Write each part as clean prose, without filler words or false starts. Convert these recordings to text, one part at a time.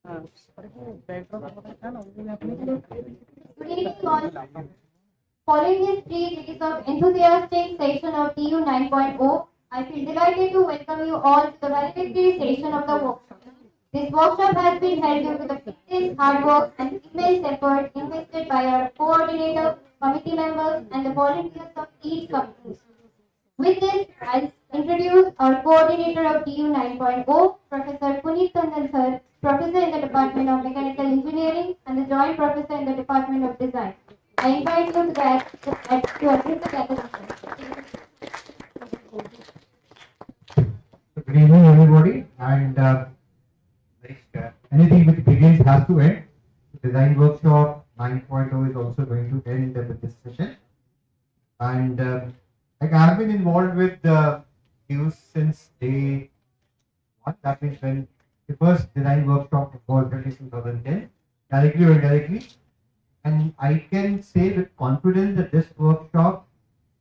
Good evening, all. Following this pre-release of enthusiastic session of DU 9.0, I feel delighted to welcome you all to the valedictory session of the workshop. This workshop has been held due to the fitness, hard work, and immense effort invested by our coordinator, committee members, and the volunteers of each company. With this, I'll introduce our coordinator of DU 9.0, Professor Puneet Tandon sir, professor in the Department of Mechanical Engineering and the joint professor in the Department of Design. I invite you to address the gathering. Good evening, everybody. And anything which begins has to end. Design workshop 9.0 is also going to end with this session. And like I have been involved with DeW since day one. That means when the first design workshop was held in 2010, directly or indirectly. And I can say with confidence that this workshop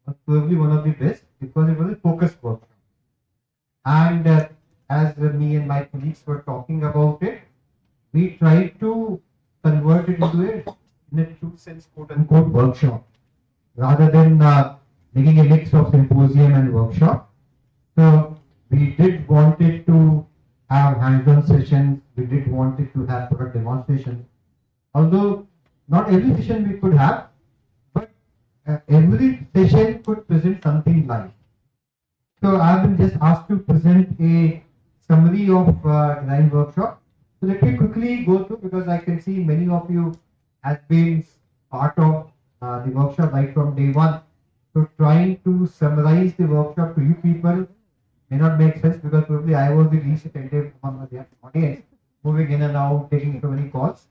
was probably one of the best because it was a focused workshop. And as me and my colleagues were talking about it, we tried to convert it into in a true sense, quote unquote, workshop, rather than making a mix of symposium and workshop. So we did want it to have hands-on sessions. We did want it to have product demonstrations. Although not every session we could have, but every session could present something live. So I have been just asked to present a summary of design workshop. So let me quickly go through because I can see many of you have been part of the workshop right from day one. So trying to summarize the workshop to you people may not make sense because probably I was the least attentive among the audience, moving in and out, taking so many calls.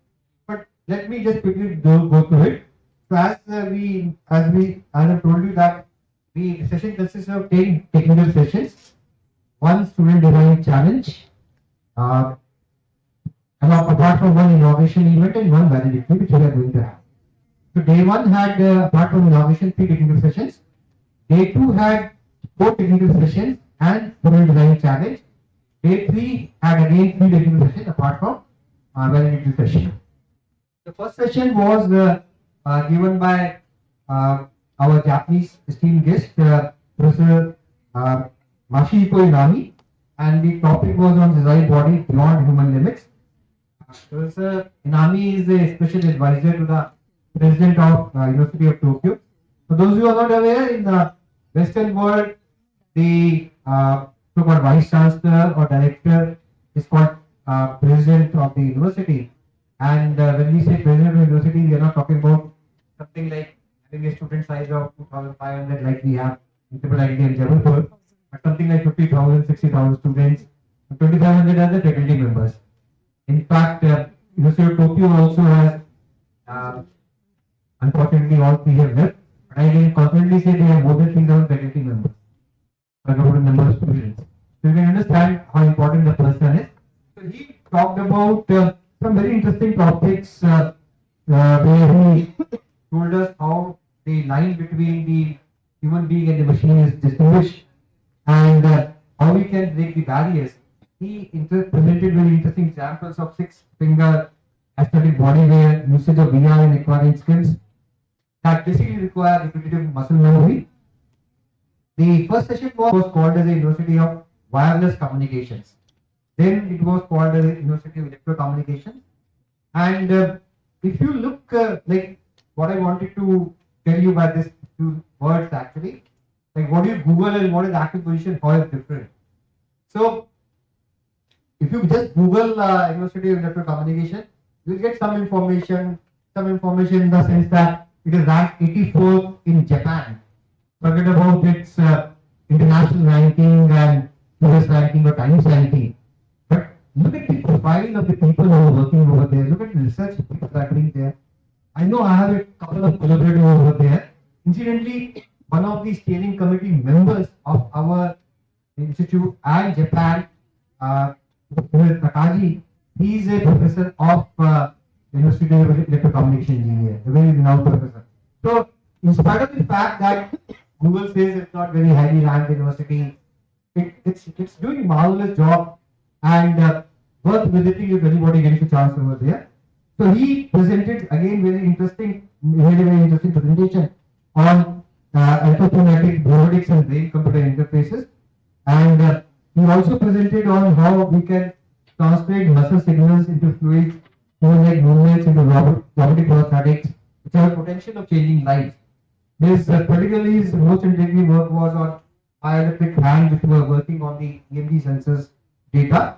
But let me just quickly go through it. So as I have told you that the session consists of 10 technical sessions, one student design challenge, and apart from one innovation event and one valedictory which we are going to have. So day one had apart from innovation 3 technical sessions. Day 2 had 4 technical sessions and student design challenge. Day 3 had again 3 technical sessions apart from valedictory session. The first session was given by our Japanese esteemed guest, Professor Mashihiko Inami, and the topic was on design body beyond human limits. Professor Inami is a special advisor to the President of University of Tokyo. For those who are not aware, in the Western world, the so-called Vice Chancellor or Director is called President of the University. And when we say President of the University, we are not talking about something like having a student size of 2,500 like we have in IIIT in Jabalpur, but something like 50,000, 60,000 students, 2,500 are the faculty members. In fact, University of Tokyo also has, unfortunately, all 3 have left, but I can confidently say they have more than 3,000 faculty members for the number of students. So you can understand how important the person is. So he talked about some very interesting topics where he told us how the line between the human being and the machine is distinguished and how we can break the barriers. He presented very interesting examples of 6-finger aesthetic body wear, usage of VR and acquiring skills that basically require repetitive muscle memory. The first session was called as a University of Wireless Communications. Then it was called as a University of Electro Communications. And if you look like what I wanted to tell you by these 2 words actually, like what is Google and what is active position, how is different. So if you just Google University of Electro Communication, you will get some information in the sense that it is ranked 84th in Japan. Forget about its international ranking and US ranking or Times ranking. But look at the profile of the people who are working over there. Look at the research people that are doing there. I know I have a couple of collaborators over there. Incidentally, one of the steering committee members of our institute and Japan, Takaji, he is a professor of University of Electro Communication Engineer, a very renowned professor. So, in spite of the fact that Google says it's not very highly ranked university, it's doing marvelous job. And worth visiting if anybody gets a chance over there. So he presented again very interesting presentation on alpha-phonetic robotics and brain-computer interfaces, and he also presented on how we can translate muscle signals into fluids, like movements into robotic prosthetics, which have potential of changing lives. Particularly his most intriguing work was on bioelectric hand, which were working on the EMG sensors data.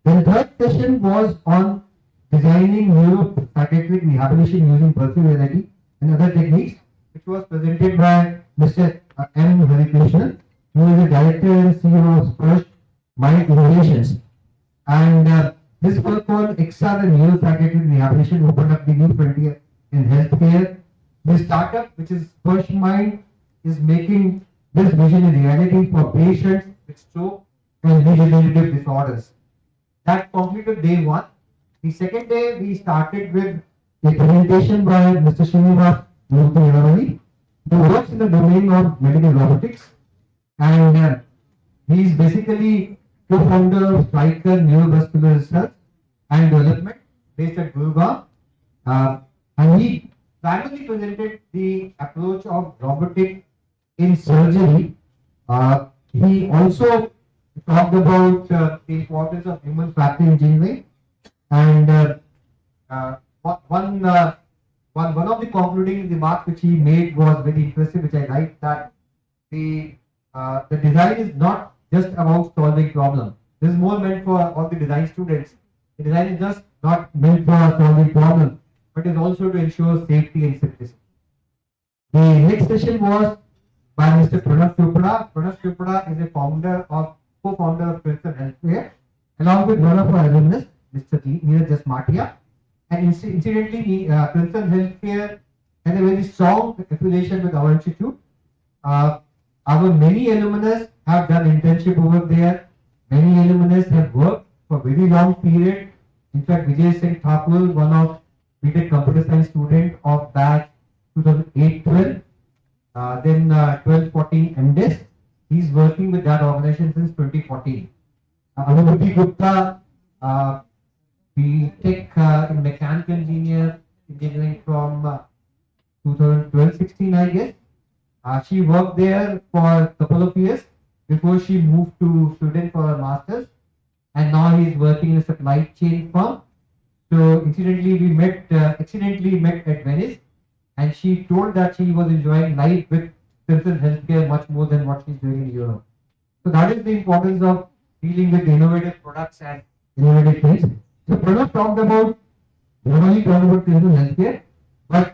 The third session was on designing neuropsychiatric rehabilitation using virtual reality and other techniques, which was presented by Mr. M. Harikrishnan, who is the director and CEO of First Mind Innovations. And this work on XR and neuropsychiatric rehabilitation opened up the new frontier in healthcare. The startup, which is First Mind, is making this vision a reality for patients with stroke and degenerative disorders. That completed day one. The second day, we started with a presentation by Mr. Srinivas Murthy, who works in the domain of medical robotics, and he is basically co-founder of Striker Neurovascular Research and Development based at Gurgaon, and he primarily presented the approach of robotic in surgery. He also talked about the importance of human factor engineering, and one of the concluding remarks which he made was very impressive, which I liked, that the design is not just about solving problems. This is more meant for all the design students. The design is just not meant for solving problems, but is also to ensure safety and simplicity. The next session was by Mr. Pranav Chopra. Pranav Chopra is a co-founder of Princeton Healthcare, along with one of our alumnus, Mr. Neeraj Jasmatia. And incidentally, Princeton Healthcare has a very strong affiliation with our institute. Our many alumnus have done internship over there. Many alumnus have worked for very long period. In fact, Vijay Singh Thakur, one of BTech Computer Science student of batch 2008-12, then 12-14 MDes. He's working with that organization since 2014. Anubhuti Gupta, BTech in mechanical engineering from 2012-16, I guess. She worked there for a couple of years before she moved to Sweden for her master's, and now he is working in a supply chain firm. So incidentally, we accidentally met at Venice, and she told that she was enjoying life with Princeton Healthcare much more than what she's doing in Europe. So that is the importance of dealing with innovative products and innovative things. So Pranav talked about, not only talked about Princeton Healthcare, but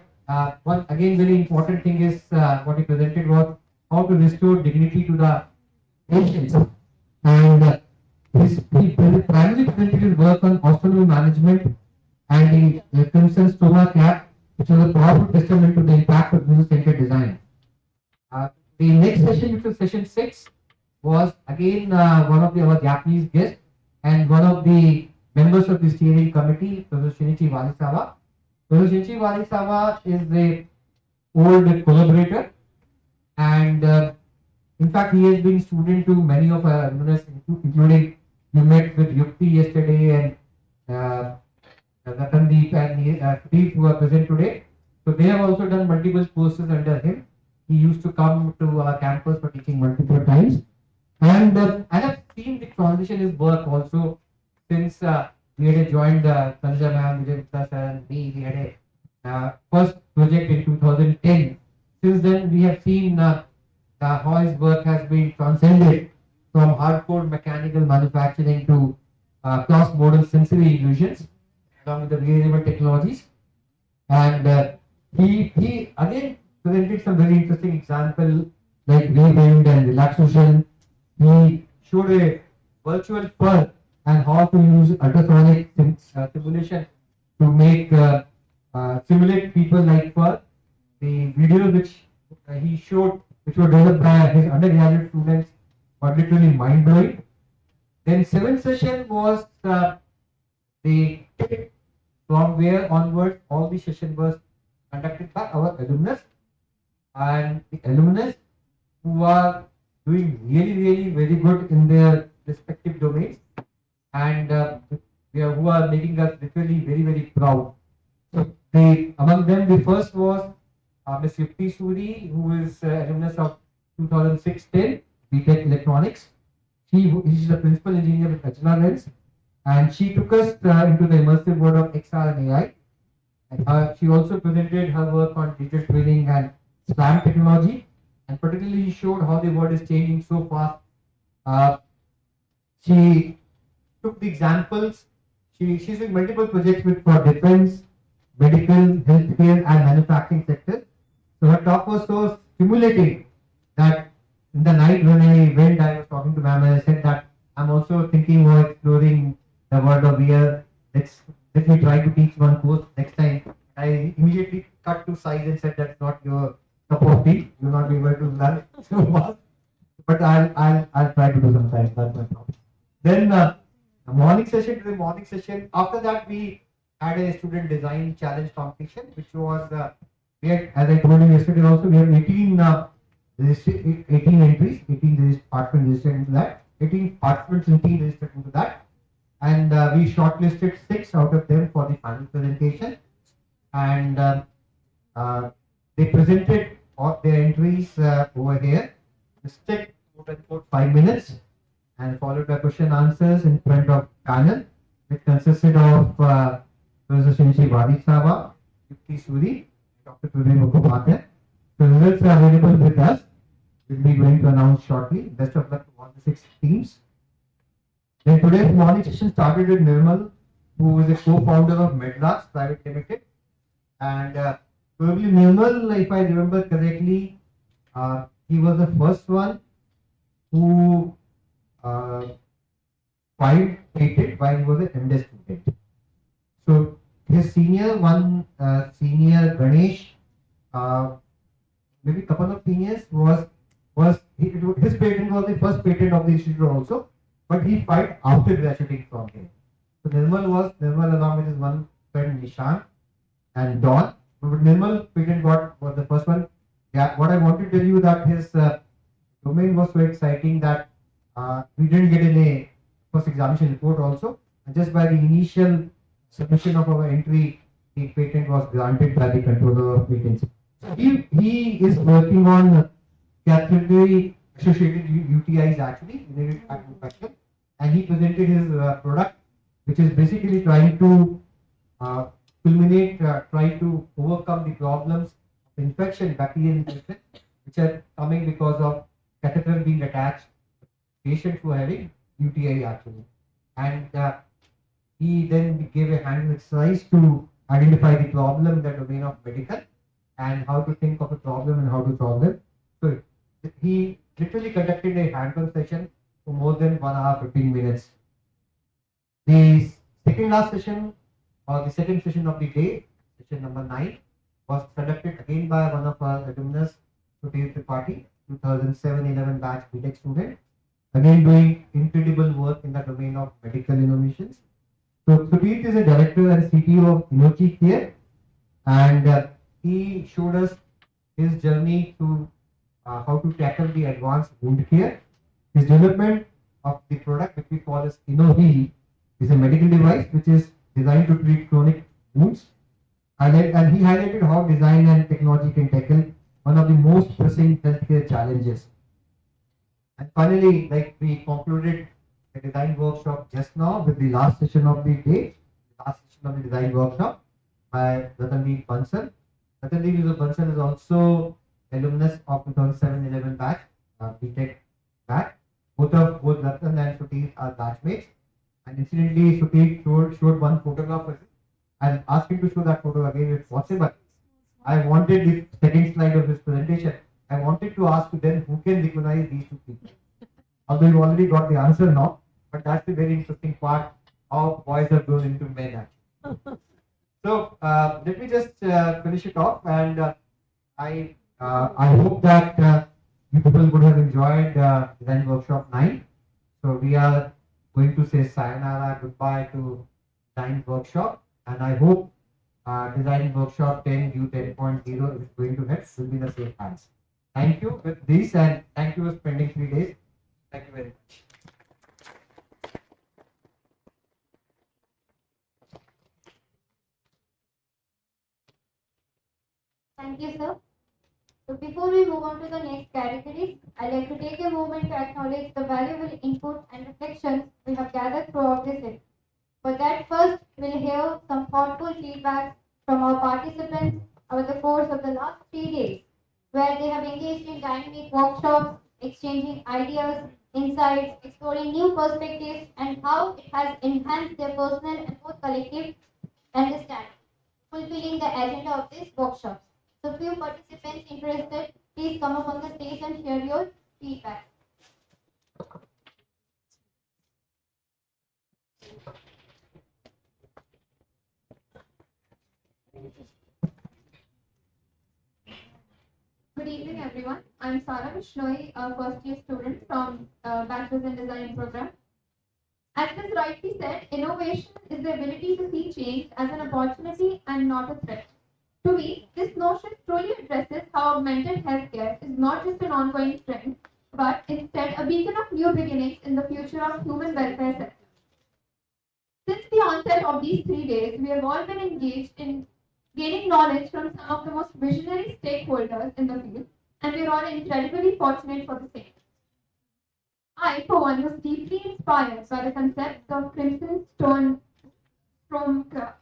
one again very important thing is what he presented was how to restore dignity to the patients. And he primarily presented his work on autonomy management and the Crimson Stoma Cap, which was a powerful testament to the impact of user-centered design. The next session, which was session 6, was again one of our Japanese guests and one of the members of the steering committee, Professor Shinichi Warisawa. Professor Shinichi Warisawa is the old collaborator, and in fact, he has been student to many of our alumnus, including you met with Yukti yesterday and Ratandeep and Steve, who are present today. So they have also done multiple courses under him. He used to come to our campus for teaching multiple times, and I have seen the transition in his work also since we had joined Sanjay ma'am, Vijay Gupta sir, and me. We had a first project in 2010. Since then, we have seen how his work has been transcended from hardcore mechanical manufacturing to cross-modal sensory illusions, along with the variable technologies. And he again presented some very interesting example like rewind and relaxation. He showed a virtual fur and how to use ultrasonic simulation to make simulate people like fur. The video which he showed, which were developed by his undergraduate students, were literally mind blowing. Then seventh session was the from where onwards all the session was conducted by our alumnus, and the alumnus who are doing really very good in their respective domains. and who are making us literally very, very proud. So among them, the first was Ms. Yukti Suri, who is alumnus of 2006-10 BTech Electronics. She's the principal engineer with Ajna Lens, and she took us into the immersive world of XR and AI. And she also presented her work on digital twinning and SLAM technology, and particularly showed how the world is changing so fast. Uh, she took the examples. She's doing multiple projects with for defense, medical, healthcare, and manufacturing sectors. So her talk was so stimulating that in the night when I went, I was talking to ma'am and I said that I'm also thinking of exploring the world of VR. Let me try to teach one course next time. I immediately cut to size and said that's not your cup of tea. You'll not be able to learn so fast. But I'll try to do sometime. That's my problem. Then the morning session to the morning session. After that, we had a student design challenge competition, which was we had, as I told you yesterday also, we have 18 18 entries, 18 participants registered into that, 18 participants in team registered into that, and we shortlisted 6 out of them for the final presentation, and uh, they presented all their entries over here. This took about 5 minutes and followed by question answers in front of panel, which consisted of Professor Shinshi Vadi Saba, Yukti Suri, Dr. Tudin Mukhopadhyay. The results are available with us. We'll be going to announce shortly. Best of luck to all the 6 teams. Then today's morning session started with Nirmal, who is a co-founder of Medlux Private Limited. And probably Nirmal, if I remember correctly, he was the first one who uh, filed patent while he was a MD student. So his senior Ganesh, uh, maybe couple of seniors his patent was the first patent of the institute also, but he filed after graduating from here. So Nirmal along with his one friend Nishan and Don. But Nirmal patent was the first one. Yeah, what I want to tell you that his domain was so exciting that we didn't get any first examination report also. And just by the initial submission of our entry, the patent was granted by the controller of patents. So he is working on catheterary associated UTIs actually, related to infection, and he presented his product, which is basically trying to uh, try to overcome the problems of infection, bacterial infection, which are coming because of catheter being attached to patients who are having UTI actually. And he then gave a hand exercise to identify the problem in the domain of medical and how to think of a problem and how to solve it. So he literally conducted a hands-on session for more than 1 hour 15 minutes. The second last session or the second session of the day, session number 9, was conducted again by one of our alumnus, Sudhir Tripathi, 2007-11 batch BTech student, again doing incredible work in the domain of medical innovations. So Sudhir is a director and CTO of Inochi Care, and he showed us his journey to how to tackle the advanced wound care. His development of the product, which we call as InnoHeal, is a medical device which is designed to treat chronic wounds. And he highlighted how design and technology can tackle one of the most pressing healthcare challenges. And finally, like we concluded the design workshop just now with the last session of the day, the last session of the design workshop by Ratandeep Bansal. Ratandeep Bansal is also alumnus of 2007-11 batch, BTech batch. Both Ratan and Sutik are batchmates. And incidentally, Sutik showed one photograph of it. I'll ask him to show that photo again if possible. I wanted the second slide of his presentation. I wanted to ask you then who can recognize these two people. Although you already got the answer now, but that's the very interesting part, how boys have grown into men actually. So let me just finish it off, and I hope that you people would have enjoyed design workshop 9. So we are going to say sayonara, goodbye to design workshop, and I hope design workshop 10 U 10.0 is going to head will be the safe hands. Thank you with this, and thank you for spending 3 days. Thank you very much. Thank you, sir. So before we move on to the next categories, I'd like to take a moment to acknowledge the valuable input and reflections we have gathered throughout this event. For that, first, we'll hear some thoughtful feedback from our participants over the course of the last 3 days, where they have engaged in dynamic workshops, exchanging ideas, insights, exploring new perspectives, and how it has enhanced their personal and both collective understanding, fulfilling the agenda of these workshops. So, few participants interested, please come up on the stage and share your feedback. Good evening, everyone. I'm Sara Vishnoi, a first year student from Bachelor's in Design program. As it is rightly said, innovation is the ability to see change as an opportunity and not a threat. To me, this notion truly addresses how augmented healthcare is not just an ongoing trend, but instead a beacon of new beginnings in the future of human welfare sector. Since the onset of these 3 days, we have all been engaged in gaining knowledge from some of the most visionary stakeholders in the field, and we are all incredibly fortunate for the same. I, for one, was deeply inspired by the concepts of Crimson Stone Stroma Cup,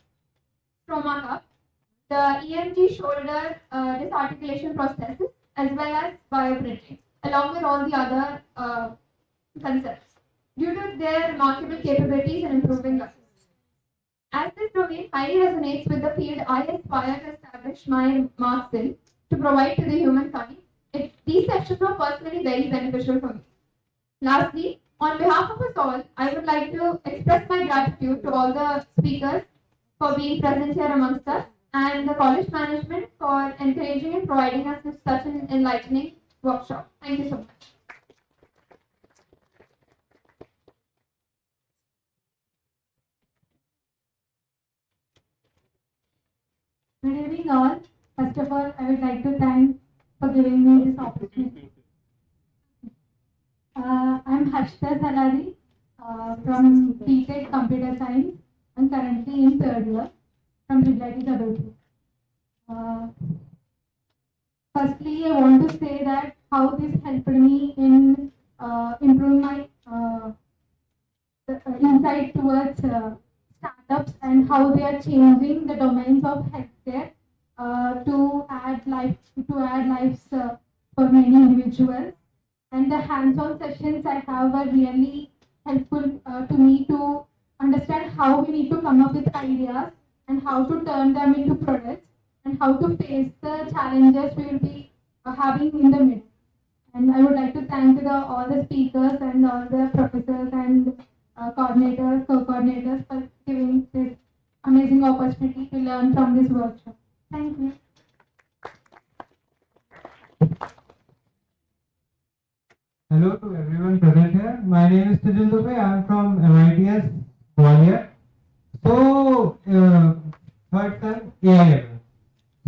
the EMG shoulder disarticulation processes, as well as bioprinting, along with all the other concepts, due to their remarkable capabilities in improving lives. As this domain highly resonates with the field I aspire to establish my marks in to provide to the humankind, these sessions were personally very beneficial for me. Lastly, on behalf of us all, I would like to express my gratitude to all the speakers for being present here amongst us and the college management for encouraging and providing us with such an enlightening workshop. Thank you so much. Good evening, all. First of all, I would like to thank for giving me this opportunity. I'm Harshita Salari from BTech Computer Science. I'm currently in third year from DeW. Firstly, I want to say that how this helped me in improving my insight towards startups and how they are changing the domains of healthcare to add lives for many individuals. And the hands-on sessions I have were really helpful to me to understand how we need to come up with ideas and how to turn them into products and how to face the challenges we will be having in the midst. And I would like to thank all the speakers and all the professors and coordinators, co-coordinators for giving this amazing opportunity to learn from this workshop. Thank you. Hello to everyone present here. My name is Tijul Dubey. I am from MITS Gwalior. So, third term AIML.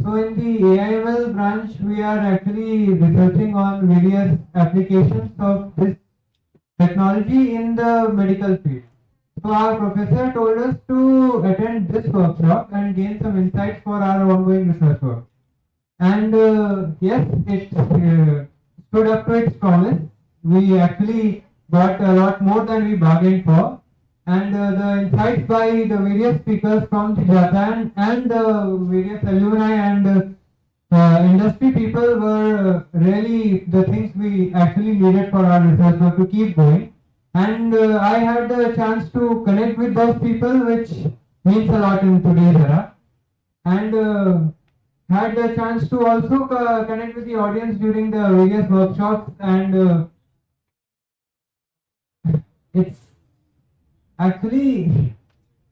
So, in the AIML branch, we are actually researching on various applications of this technology in the medical field. So, our professor told us to attend this workshop and gain some insights for our ongoing research work. And yes, it stood up to its promise. We actually got a lot more than we bargained for, and the insights by the various speakers from Japan and the various alumni and industry people were really the things we actually needed for our research work to keep going. And I had the chance to connect with those people, which means a lot in today's era, and had the chance to also connect with the audience during the various workshops, and it's actually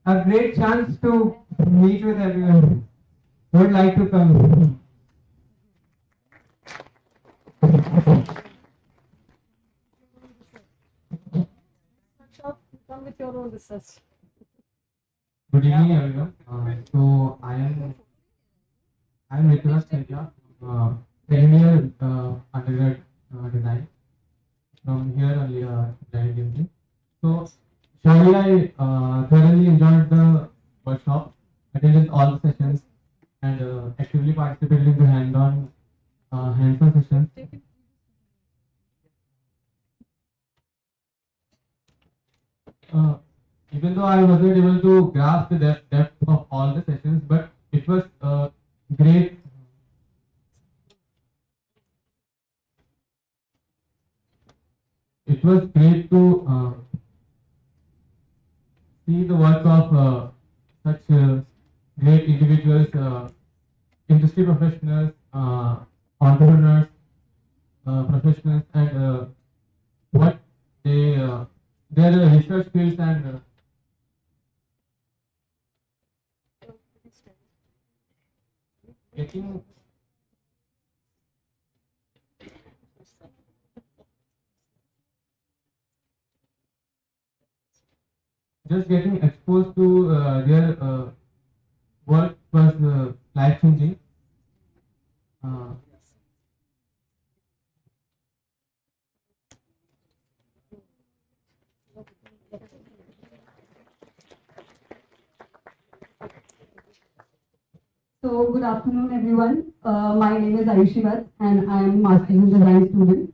a great chance to meet with everyone who would like to come. Come with your own research. Good evening, everyone. So I am Ritulas Chaitra, second year undergrad design from here only design agency. So surely I thoroughly enjoyed the workshop, attended all the sessions, and actively participated in the hands-on sessions. Uh, Even though I wasn't able to grasp the depth of all the sessions, but it was great. It was great to see the work of such great individuals, industry professionals, entrepreneurs, professionals, and what they their research fields and getting just getting exposed to their work was life changing. Uh, So, good afternoon, everyone. My name is Ayushi Vats, and I am Master's in Design student.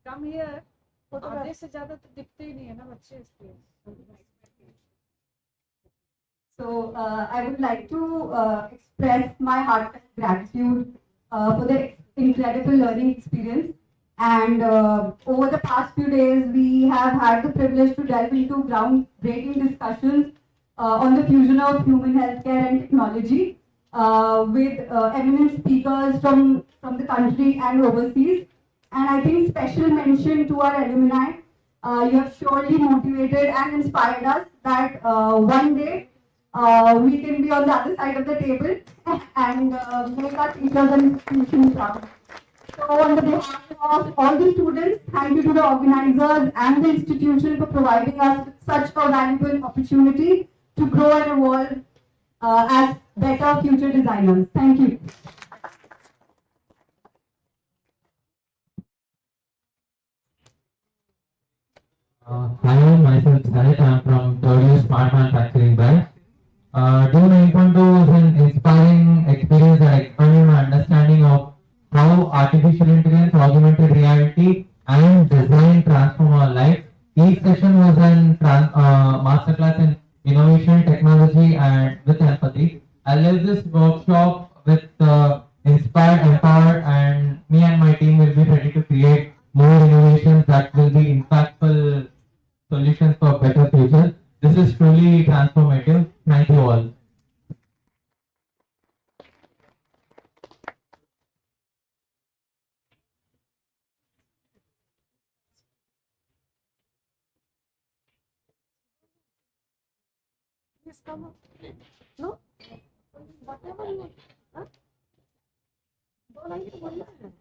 Come here आधे से ज्यादा तो दिखते ही नहीं है ना बच्चे इसलिए So, I would like to express my heartfelt gratitude for the incredible learning experience. And over the past few days, we have had the privilege to delve into groundbreaking discussions on the fusion of human healthcare and technology with eminent speakers from the country and overseas. And I think special mention to our alumni. You have surely motivated and inspired us that one day we can be on the other side of the table and make our teachers and institutions proud. So on the behalf of all the students, thank you to the organizers and the institution for providing us with such a valuable opportunity to grow and evolve as better future designers. Thank you. Hi, myself Sarit. I'm from DeW Smart Manufacturing Branch. DeW 9.0 is an inspiring experience that expanded my understanding of how artificial intelligence, augmented reality, and design transform our life. Each session was an masterclass in innovation, technology, and with empathy. I left this workshop with inspired, empowered, and me and my team will be ready to create more innovations that will be impactful solutions for better future. This is truly transformative. Thank you all. Yes, come on. No? Whatever you huh? दो line तो बोलना है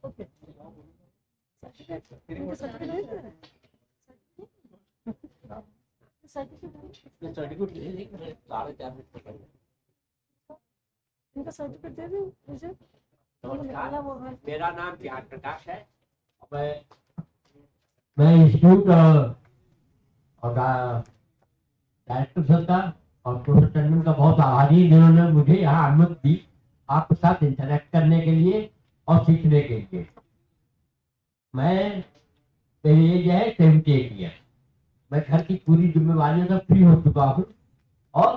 okay certificate certificate इनका certificate दे दो मुझे नमस्कार, मेरा नाम ज्ञान प्रकाश है। मैं इंस्टीट्यूट और डायरेक्टर सर का और प्रोफेसर टंडन का बहुत आभारी जिन्होंने मुझे यहाँ अनुमति दी आपके साथ इंटरेक्ट करने के लिए और सीखने के लिए। मैं मेरी एज है 78 ईयर। मैं घर की पूरी जिम्मेवारियों से फ्री हो चुका हूँ और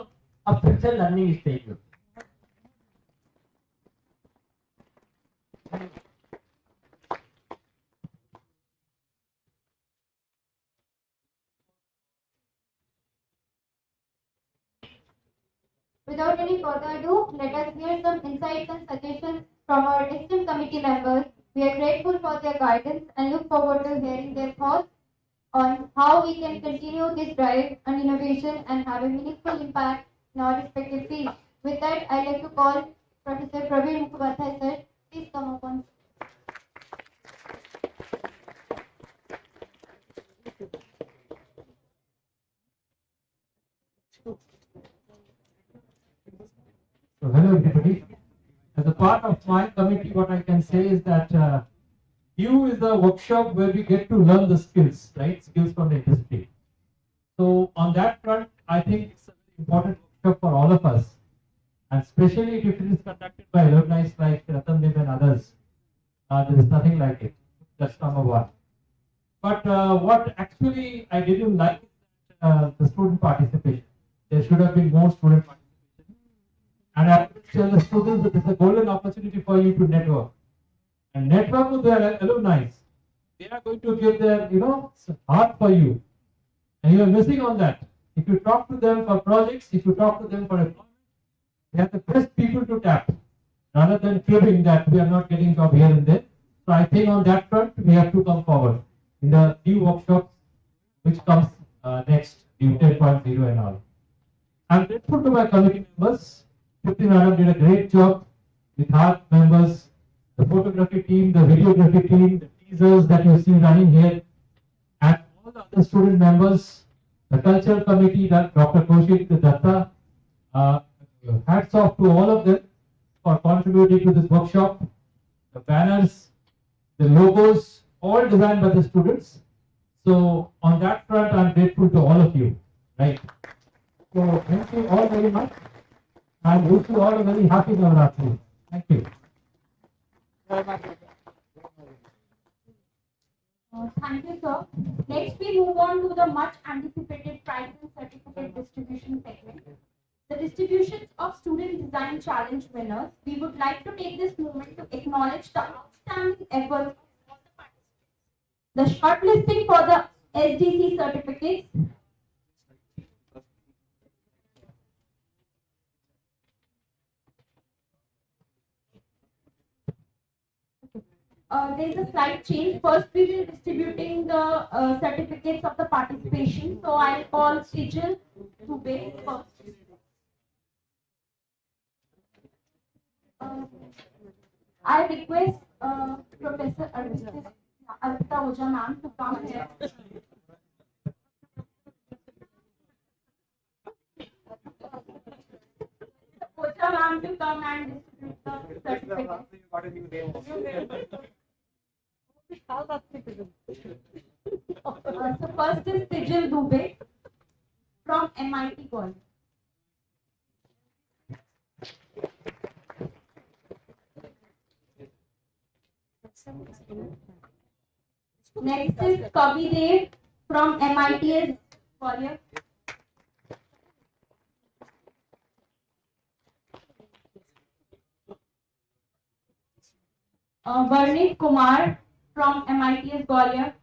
अब फिर से लर्निंग स्टेज में। Without any further ado, let us hear some insights and suggestions from our esteemed committee members. We are grateful for their guidance and look forward to hearing their thoughts on how we can continue this drive and innovation and have a meaningful impact in our respective fields. With that, I'd like to call Professor Praveen Mukhopadhyay sir. Please come up on. So hello everybody. As a part of my committee, what I can say is that DeW is a workshop where we get to learn the skills, right? Skills from the industry. So on that front, I think it's an important workshop for all of us, and especially if it is conducted by alumni like Ratan Dev and others. There is nothing like it. That's number one. But what actually I didn't like is the student participation. There should have been more student participation. And I would tell the students that it's a golden opportunity for you to network. And network with their alumni. They are going to give their, heart for you. And you are missing on that. If you talk to them for projects, if you talk to them for employment, they are the best people to tap. Rather than cribbing that we are not getting job here and there. So I think on that front, we have to come forward in the new workshops, which comes next, DeW 10.0 and all. I'm grateful to my committee members. Tripti Madam did a great job with her members, the photography team, the videography team, the teasers that you see running here, and all the other student members, the cultural committee, that Dr. Kaushik Datta. Hats off to all of them for contributing to this workshop. The banners, the logos, all designed by the students. So on that front, I'm grateful to all of you. Right. So thank you all very much. I wish you all a very happy Navaratri. Thank you. Thank you, sir. Next, we move on to the much anticipated prize and certificate distribution segment. The distributions of Student Design Challenge winners. We would like to take this moment to acknowledge the outstanding efforts of all the participants. The shortlisting for the SDC certificates. There is a slight change. First, we will distributing the certificates of the participation. So I'll call Sijil Dubey first. I request Professor Arpita Oja ma'am to come here. Oja ma'am to come and distribute the certificate. So first is Sijil Dubey from MIT College. Next is Kavi Dev from MIT's Gwalior. Varnit Kumar from MIT's Gwalior.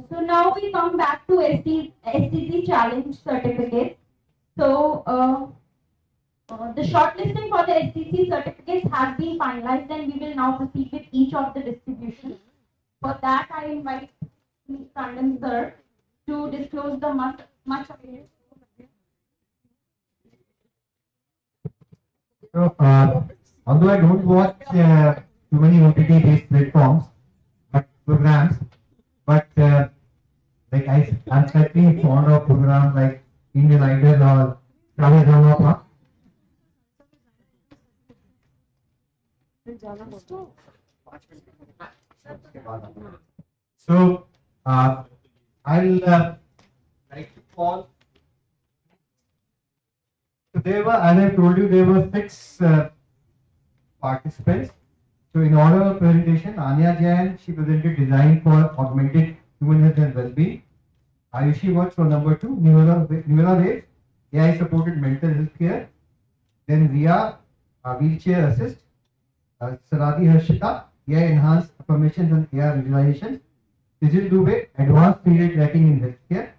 So now we come back to STC Challenge certificates. So the shortlisting for the STC certificates has been finalized, and we will now proceed with each of the distributions. For that, I invite Mr. Tandon sir to disclose the much awaited. So, although I don't watch too many OTT-based platforms, programs, but like I'm slightly fond of programs like Indian Idol or Travel Drama. So, I'll like to call. So there were, as I told you, there were 6 participants. So in order of presentation, Anya Jain, she presented design for augmented human health and well-being. Ayushi works for number 2, Nivela Wave, AI supported mental health care. Then Ria, wheelchair assist. Saradi Harshita, AI enhanced affirmations and AI visualization. Sijil Dubey, advanced period tracking in healthcare.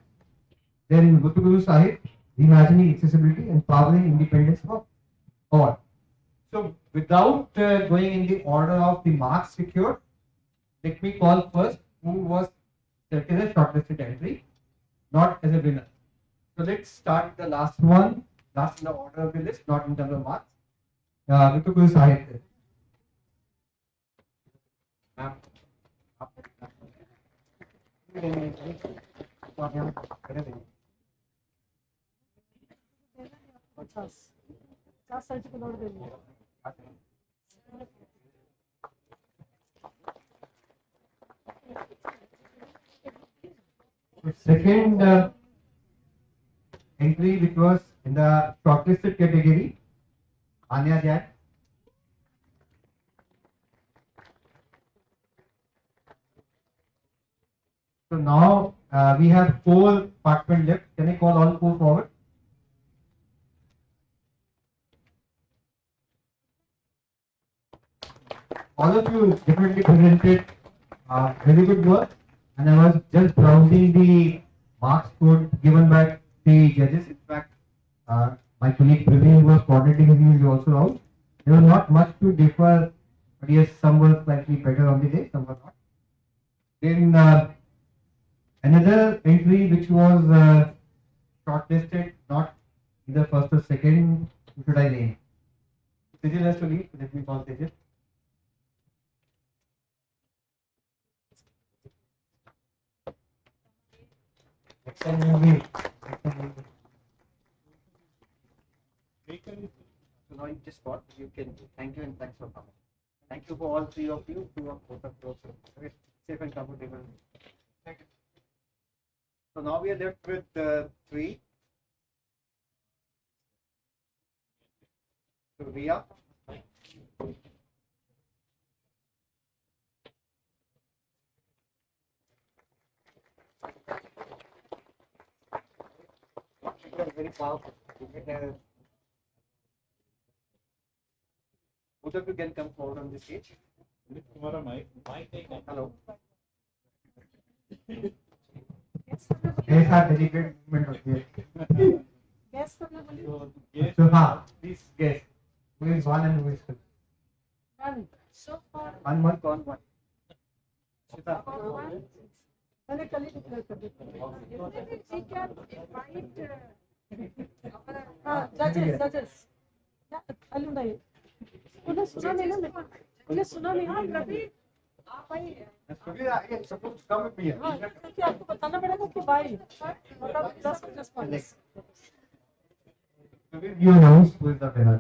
Then Guru Sahib, reimagining accessibility and empowering independence for all. So without going in the order of the marks secured, let me call first who was selected as shortlisted entry, not as a winner. So let's start the last one, last in the order of the list, not in terms of marks. Guru Sahib. Second entry, which was in the shortlisted category, Anya Jack. So now we have 4 participants left. Can I call all 4 forward? All of you definitely presented very good work, and I was just browsing the marks code given by the judges. In fact, my colleague Praveen was coordinating these also out. There was not much to differ, but yes, some were slightly better on the day, some were not. Then another entry which was shortlisted, not either first or second, who should I name? Sejal has to leave, let me call Sejal. Next time you will be. So now you just spot, you can, thank you and thanks for coming. Thank you for all 3 of you, 2 of both of you. Safe and comfortable. Thank you. So now we are left with 3. So Ria. Very powerful. Both of you can come forward on the stage. Hello. ऐसा dedicated movement होती है. Guess करना बोलिए. So हाँ, please guess who is 1 and who is 2. One. So far. One कौन 1? Shita. मैंने कल ही declare कर दिया. We can invite हाँ judges. अलुंडाई. उन्हें सुना नहीं ना. उन्हें सुना नहीं. हाँ रवि आप आइए. It's supposed to come with me. हाँ क्योंकि आपको बताना पड़ेगा कि भाई मतलब 10 बजे You announce who is the winner.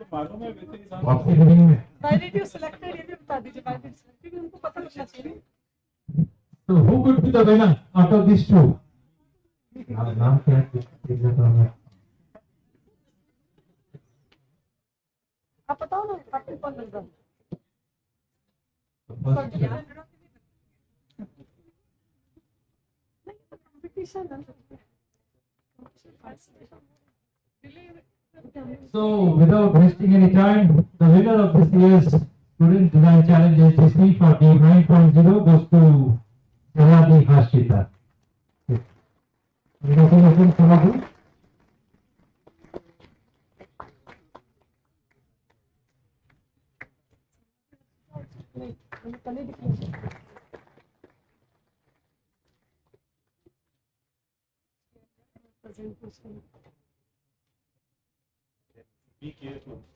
आपसे रीडिंग में. Why did you select it? ये भी बता दीजिए. Why did you select it? उनको पता लगना चाहिए. So who could be the winner out of these 2? नाम क्या है? आप बताओ ना आपको कौन लग रहा है. Competition है. So without wasting any time, the winner of this year's Student Design Challenge HTC for the 9.0 goes to Jayadi Hashita.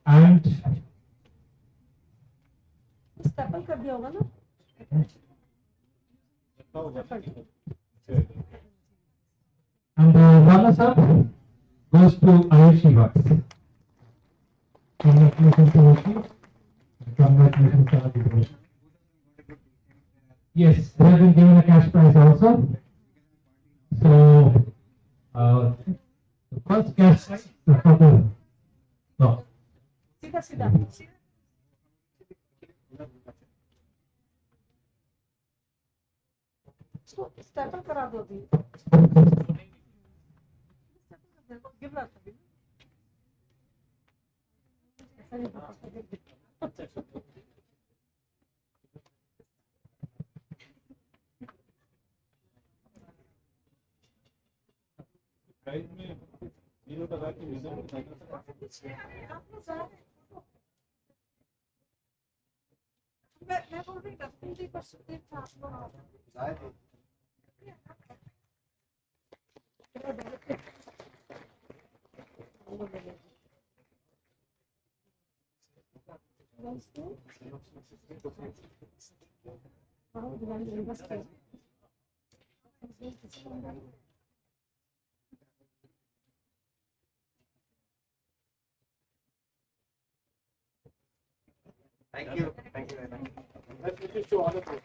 And staple कर दिया होगा ना. And the runners-up goes to Ayushi Vats. Congratulations to Ayushi. Congratulations to Ayushi. Yes, they have been given a cash prize also. So, the first cash prize, the total. No. सीधा सीधा. इसको staple करा दो अभी. गिर रहा था. मैं बोल रही डस्टिंग जी पर सुधीर था आप लोग. Thank you. Thank you very much. Best wishes to all of you.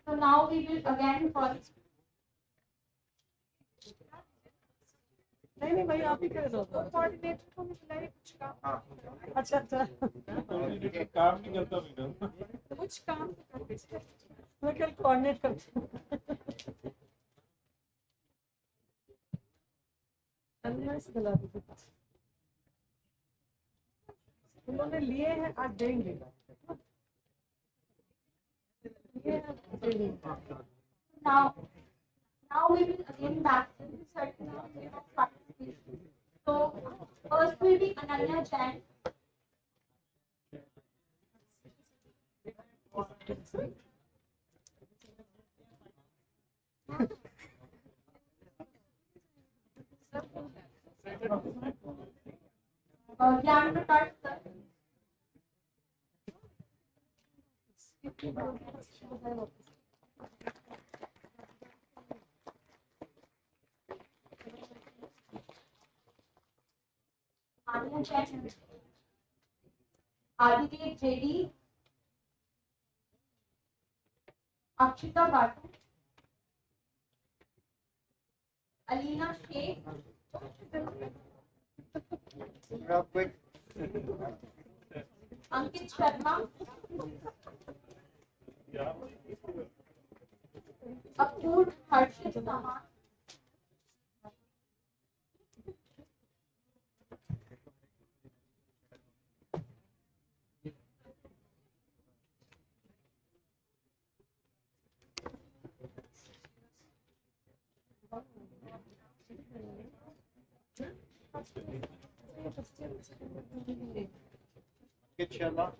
So now we will again follow. नहीं भाई आप ही कर दो कोऑर्डिनेटर को भी बुलाइए कुछ काम अच्छा कोऑर्डिनेटर काम नहीं करता मैडम कुछ काम मैं कल कोऑर्डिनेट करती हूँ उन्होंने लिए हैं आज देंगे Now we will again back to the certain way of participation. So first will be Ananya Jain. Gyan Prakash sir. Anya Jain. Aditi JD. Akshita Bhatt. Alina Sheikh. Real quick. Ankit Sharma. Apoor Harshit Saman. Get Sharma.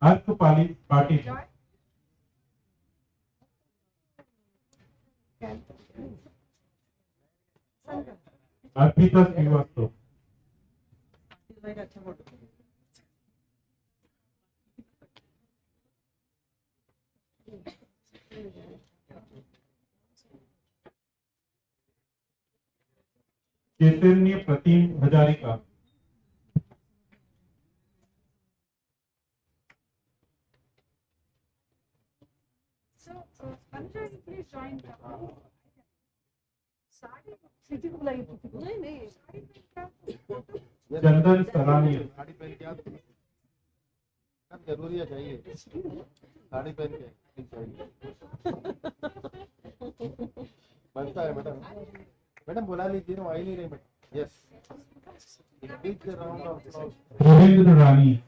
आज तो party Arpita Srivastava Chaitanya Pratim Hazarika please join city को बुलाइए नहीं नहीं चंदन सरानिया साड़ी पहन के आप जरूरी है चाहिए साड़ी पहन के चाहिए बनता है मैडम मैडम बुला लीजिए ना आई नहीं रही मैडम यस बीच राउंड ऑफ रविंद्र रानी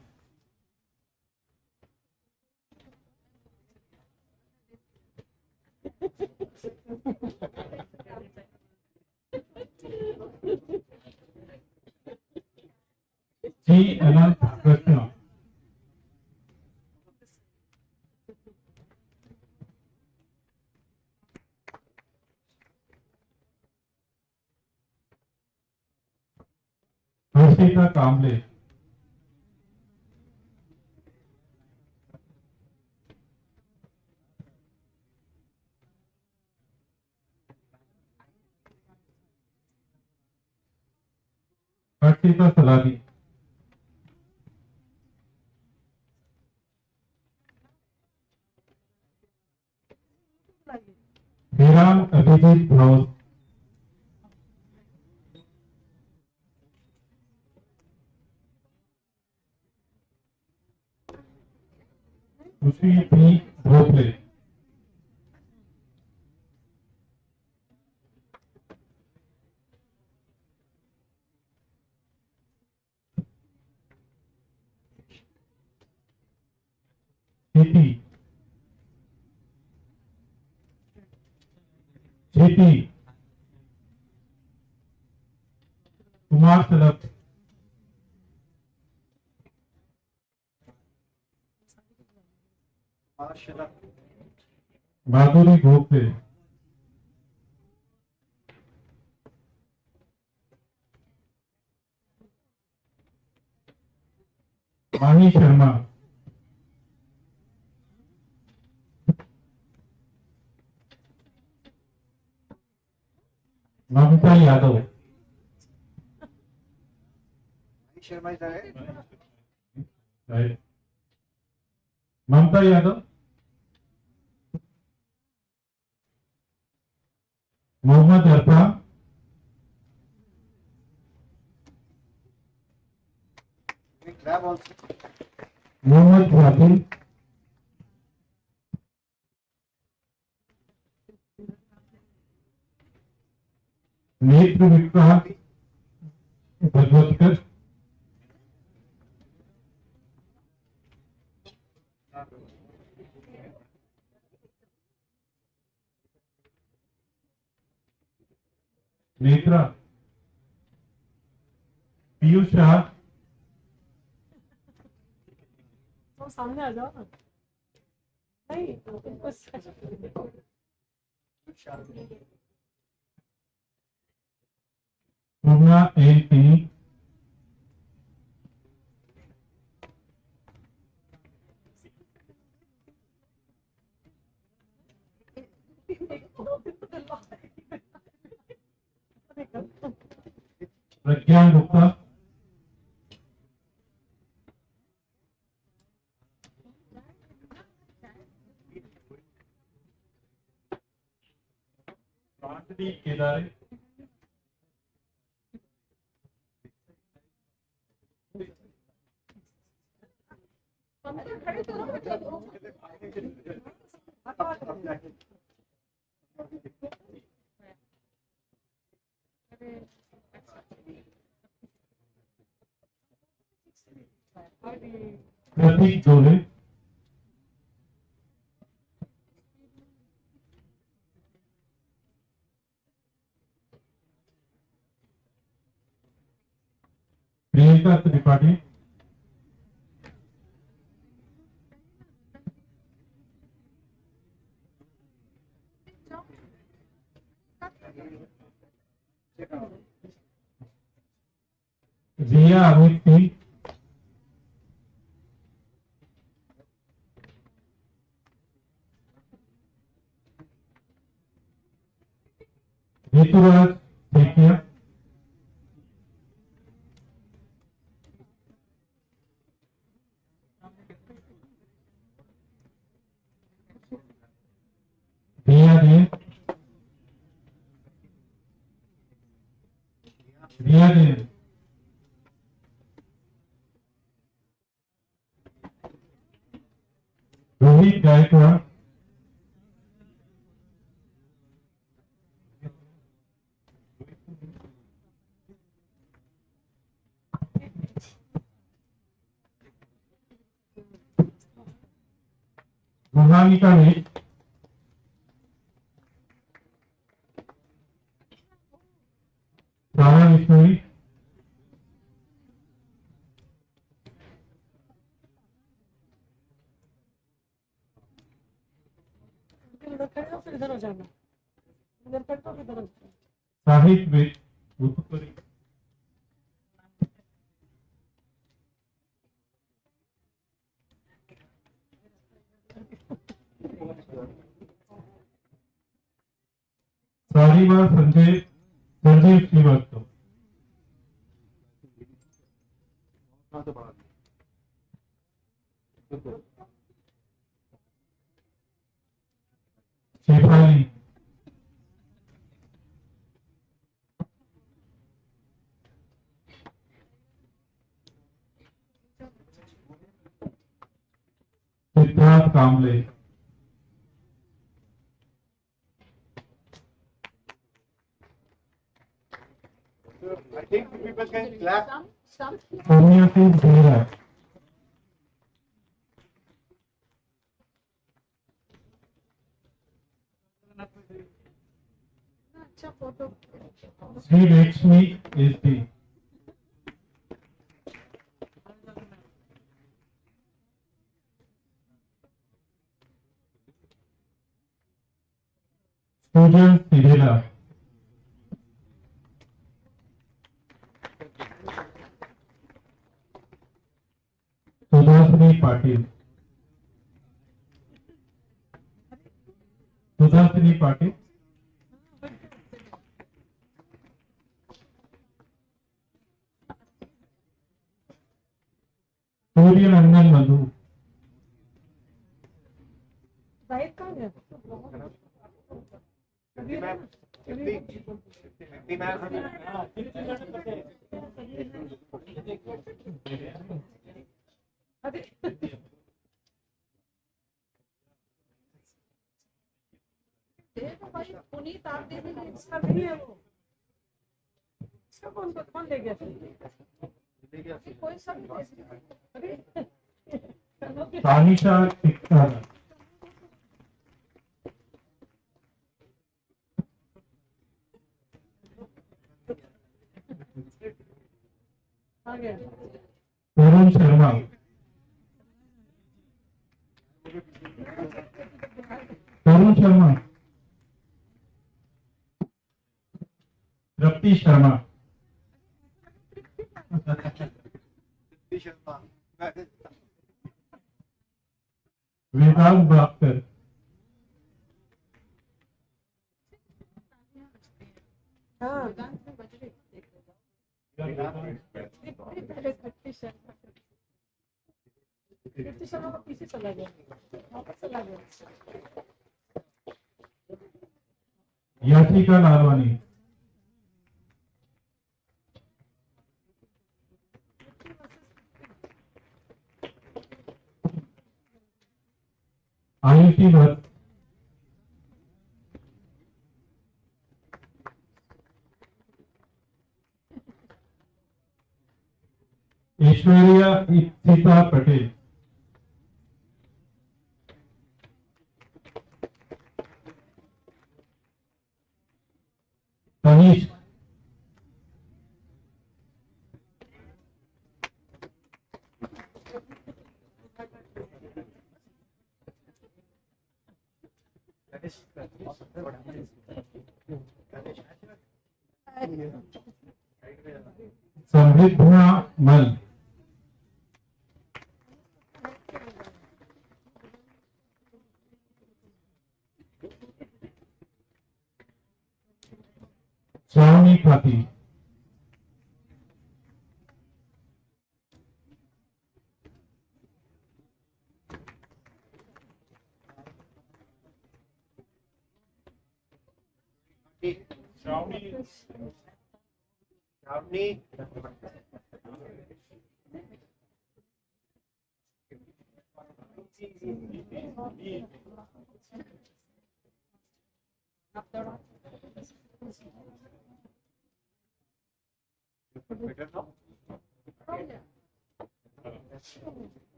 जी अनंत कृष्ण हर्षिता कामले हर्षिता सलादी हिराम अभिजीत घोष खुशी पी भोपले स्थिति अदिति कुमार सलभ माधुरी भोसले माही शर्मा ममता यादव शर्मा इधर है Right. ममता यादव मोहम्मद अरफान grab also मोहम्मद वाकिल नेत्र विक्रांत भगवतकर नेत्रा पीयूष शाह तो सामने आ जाओ ना नहीं बस पूर्णा एल पी प्रज्ञान गुप्ता प्रांजलि केदारे प्रतीक जोले प्रियंका त्रिपाठी जिया अमित सिंह ऋतुराज सेठिया दिया देव दिया देव रोहित गायकवाड़ मोहानिका मिश्र सारा बिश्नोई इधर खड़े हो फिर इधर हो जाना इधर खड़े हो फिर इधर हो जाना साहित्य में उत्तरी सारीवा Sanjay Srivastava Shefali Siddharth Kamble I think people can clap. Sonia Singh बेरा अच्छा photo Sri Lakshmi is the Sujan Sirela. Sudhasini Patil. Sudhasini Patil. Suryanandan Madhu. Zahid कहाँ गया अरे देखो भाई पुनीत आप दीजिए इसका नहीं है वो इसका कौन ले गया कोई सब नहीं दे सकता। अरे Tanisha Sikar. आ गया Tarun Sharma. Tarun Sharma. Rapti Sharma. Vedant Bhaskar. हाँ पहले कृति शर्मा का पीछे चला गया वापस चला गया Yashika Lalwani. Ayushi Bhatt. Aishwarya Sita Patel. Tanish. Samridha Mal. Shravani Khati.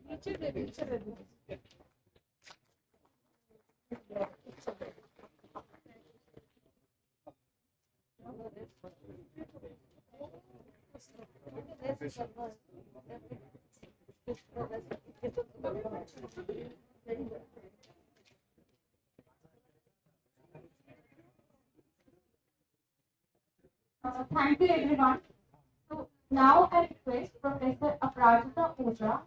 नीचे दे दीजिए Thank you everyone. So now I request Professor Aparajita Oja,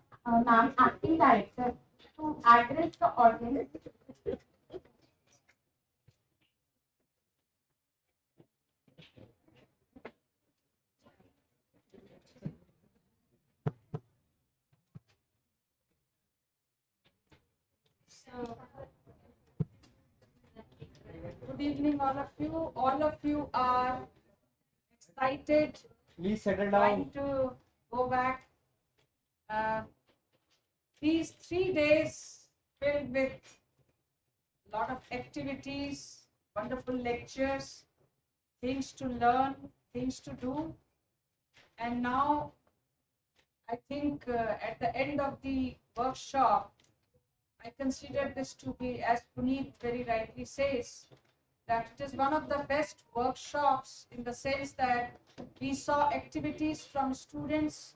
Ma'am, Acting Director, to address the audience. So, good evening, all of you. All of you are excited, Please settle trying down. to go back. These 3 days filled with a lot of activities, wonderful lectures, things to learn, things to do. And now, I think at the end of the workshop, I consider this to be, as Puneet very rightly says, that it is one of the best workshops in the sense that we saw activities from students,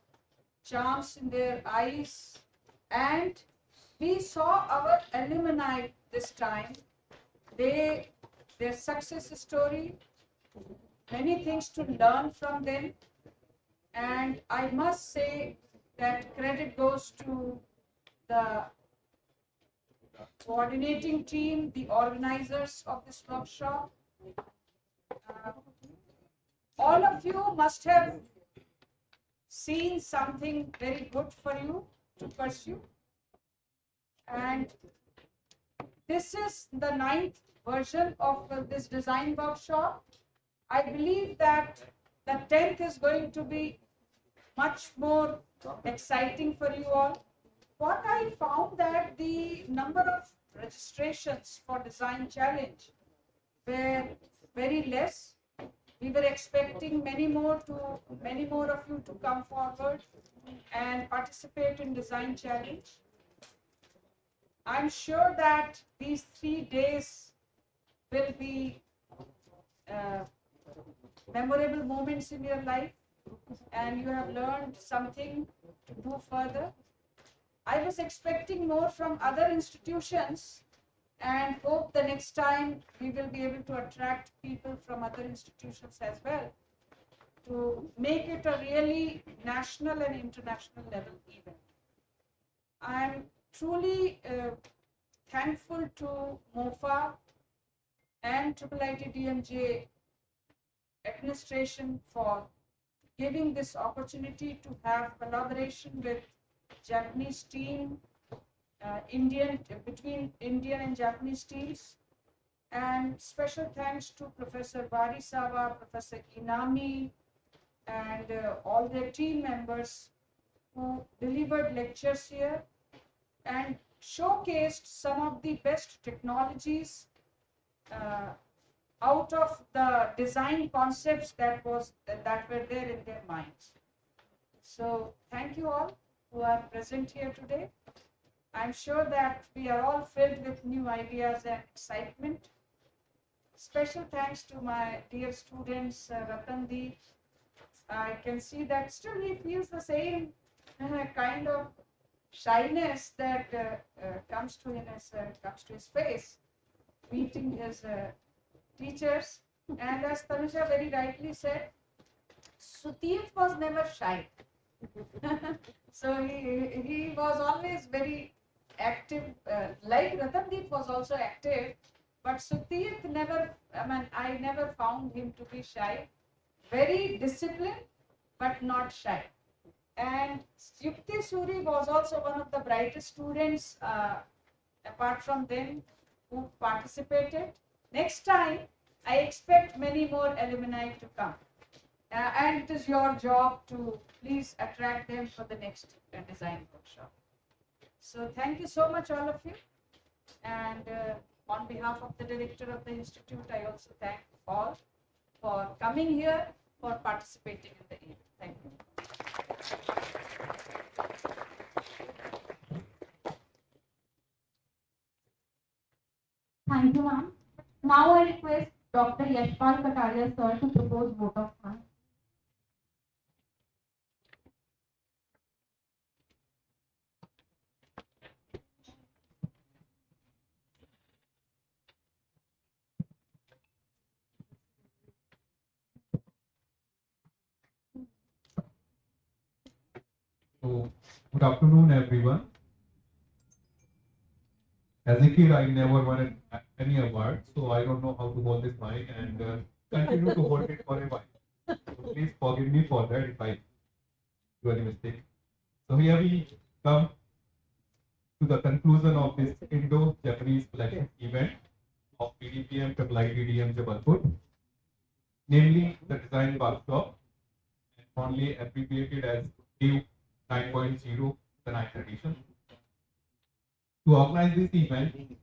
charms in their eyes, and we saw our alumni this time. Their success story, many things to learn from them, and I must say that credit goes to the coordinating team, the organizers of this workshop. Uh, all of you must have seen something very good for you to pursue. And this is the 9th version of this design workshop. I believe that the 10th is going to be much more exciting for you all. What I found that the number of registrations for design challenge were very less. We were expecting many more of you to come forward and participate in design challenge. I'm sure that these 3 days will be memorable moments in your life, and you have learned something to do further. I was expecting more from other institutions and hope the next time we will be able to attract people from other institutions as well to make it a really national and international level event. I am truly thankful to MOFA and IIIT DMJ administration for giving this opportunity to have collaboration with Japanese team, between Indian and Japanese teams. And special thanks to Professor Varisawa, Professor Inami, and all their team members who delivered lectures here and showcased some of the best technologies out of the design concepts that were there in their minds. So thank you all who are present here today. I'm sure that we are all filled with new ideas and excitement. Special thanks to my dear students, Ratandeep. I can see that still he feels the same kind of shyness that comes to his face, meeting his teachers. And as Tanusha very rightly said, Sutir was never shy. So he was always very active, like Ratandeep was also active, but Sutir never, I never found him to be shy. Very disciplined, but not shy. And Yukti Suri was also one of the brightest students, apart from them, who participated. Next time, I expect many more alumni to come. And it is your job to please attract them for the next design workshop. So thank you so much, all of you. And on behalf of the director of the institute, I also thank all for coming here, for participating in the event. Thank you. Thank you, ma'am. Now I request Dr. Yashpal Kataria, sir, to propose vote of thanks. So, good afternoon, everyone. As a kid, I never won any award, so I don't know how to hold this mic and continue to hold it for a while. So please forgive me for that if I do any mistake. So here we come to the conclusion of this Indo-Japanese collection event of PDPM IIIT Jabalpur, namely the design workshop, and fondly abbreviated as DeW 9.0, the 9th edition. To organize this event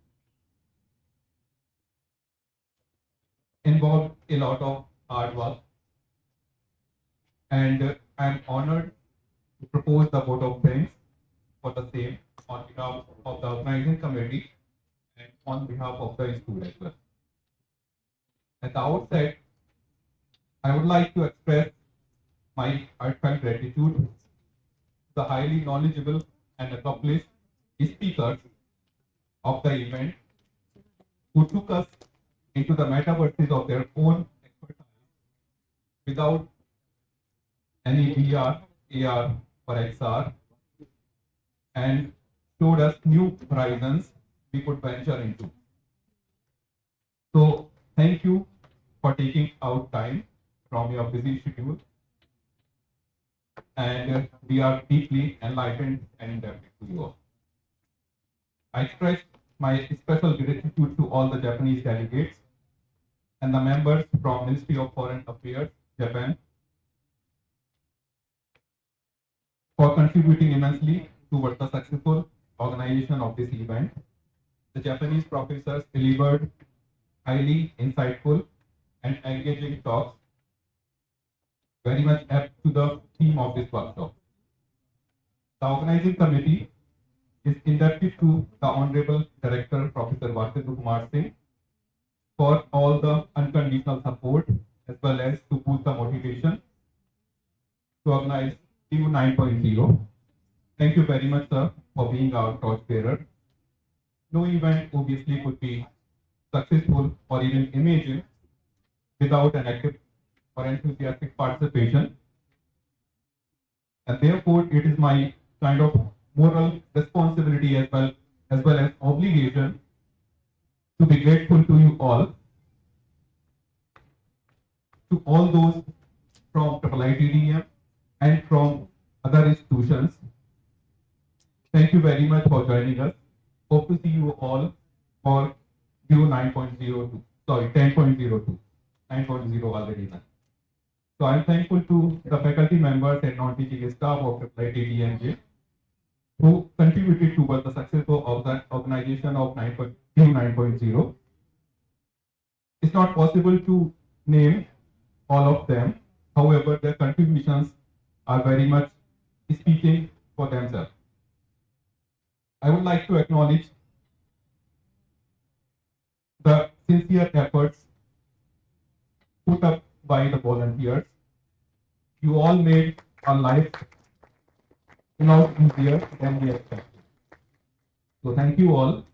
involved a lot of hard work, and I'm honored to propose the vote of thanks for the same on behalf of the organizing committee and on behalf of the school as well. At the outset, I would like to express my heartfelt gratitude to the highly knowledgeable and accomplished speakers of the event who took us into the metaverses of their own expertise without any VR, AR, or XR and showed us new horizons we could venture into. So, thank you for taking out time from your busy schedule, and we are deeply enlightened and indebted to you all. I express my special gratitude to all the Japanese delegates and the members from Ministry of Foreign Affairs, Japan, for contributing immensely towards the successful organization of this event. The Japanese professors delivered highly insightful and engaging talks, very much apt to the theme of this workshop. The organizing committee is indebted to the Honorable Director, Professor Vasudeva Kumar Singh, for all the unconditional support as well as to boost the motivation to organize DeW 9.0. Thank you very much, sir, for being our torchbearer. No event obviously could be successful or even imagined without an active or enthusiastic participation. And therefore, it is my kind of moral responsibility as well as obligation to be grateful to you all, to all those from IITDM and from other institutions. Thank you very much for joining us. Hope to see you all for DeW 9.02. Sorry, 10.02. 9.0 already done. So I'm thankful to the faculty members and non-teaching staff of IITDM who contributed towards the success of the organization of DeW 9.0. It's not possible to name all of them. However, their contributions are very much speaking for themselves. I would like to acknowledge the sincere efforts put up by the volunteers. You all made our life a lot easier than we expected. So thank you all.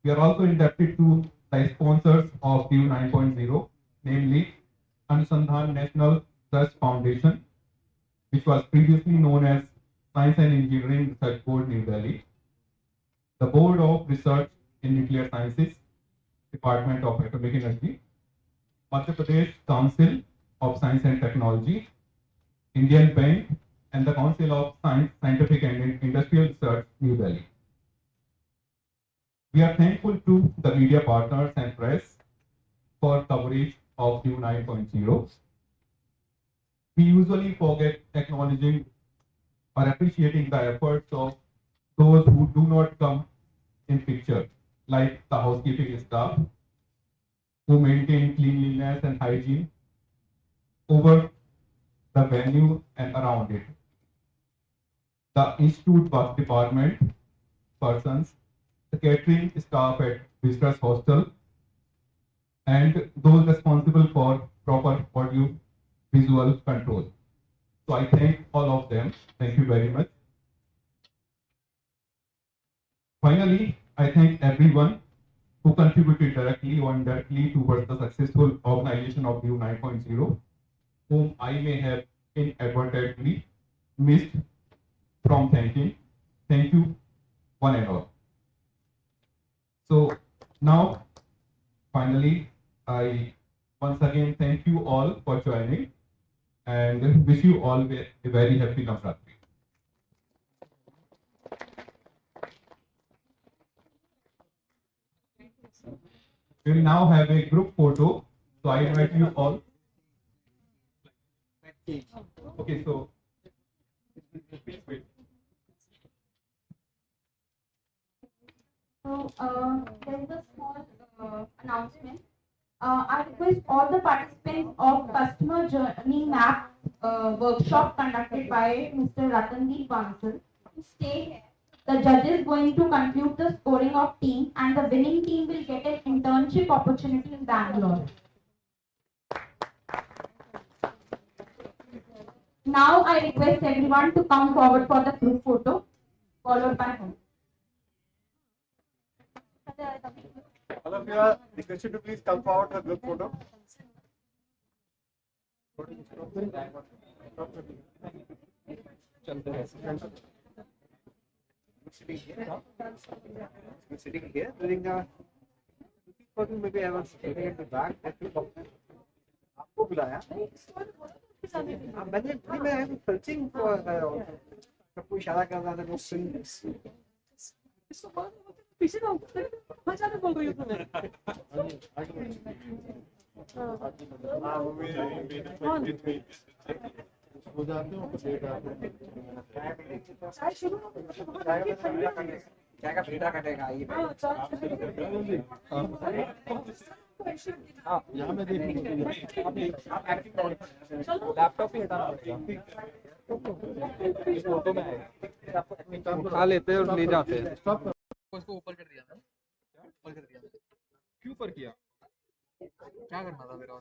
We are also indebted to the sponsors of DeW 9.0, namely Anusandhan National Trust Foundation, which was previously known as Science and Engineering Research Board, New Delhi, the Board of Research in Nuclear Sciences, Department of Atomic Energy, Madhya Pradesh Council of Science and Technology, Indian Bank, and the Council of Science, Scientific and Industrial Research, New Delhi. We are thankful to the media partners and press for coverage of DeW 9.0. We usually forget acknowledging or appreciating the efforts of those who do not come in picture, like the housekeeping staff, who maintain cleanliness and hygiene over the venue and around it. The Institute Bus Department persons, the catering staff at Visitors Hostel, and those responsible for proper audio visual control. So I thank all of them. Thank you very much. Finally, I thank everyone who contributed directly or indirectly towards the successful organization of DeW 9.0, whom I may have inadvertently missed from thanking. Thank you, one and all. So now, finally, I once again thank you all for joining and wish you all a very happy Navratri. We will now have a group photo. So I invite you all. Okay, so please wait. So, there is a small announcement. I request all the participants of Customer Journey Map workshop conducted by Mr. Ratandeep Bansal to stay here. The judge is going to conclude the scoring of team, and the winning team will get an internship internship opportunity in Bangalore. Now I request everyone to come forward for the group photo, followed by home. All of you are requested to please come forward for group photo. Sitting here during the maybe I was sitting at the back. आपको बुलाया मैं I am searching for सबको इशारा कर रहा था लोग सुन पीछे ना मजा नहीं बोल रही हो तुमने हो जाते हो तो लेट आते हैं चाय शुरू चाय का फ्रीडा कटेगा ये यहाँ में देखो लैपटॉप ही हटाना फोटो में उठा लेते हैं और ले जाते हैं उसको ऊपर कर दिया ऊपर कर दिया क्यों ऊपर किया क्या करना था मेरा